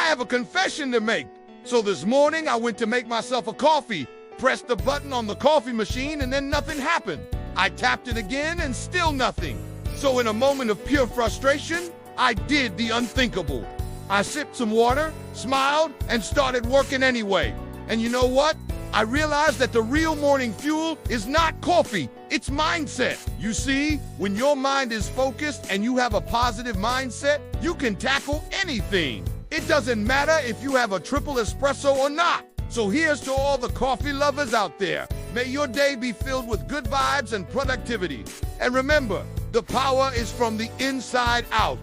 have a confession to make. So this morning I went to make myself a coffee, pressed the button on the coffee machine, and then nothing happened. I tapped it again and still nothing. So in a moment of pure frustration, I did the unthinkable. I sipped some water, smiled, and started working anyway. And you know what? I realized that the real morning fuel is not coffee, it's mindset. You see, when your mind is focused and you have a positive mindset, you can tackle anything. It doesn't matter if you have a triple espresso or not. So here's to all the coffee lovers out there. May your day be filled with good vibes and productivity. And remember, the power is from the inside out.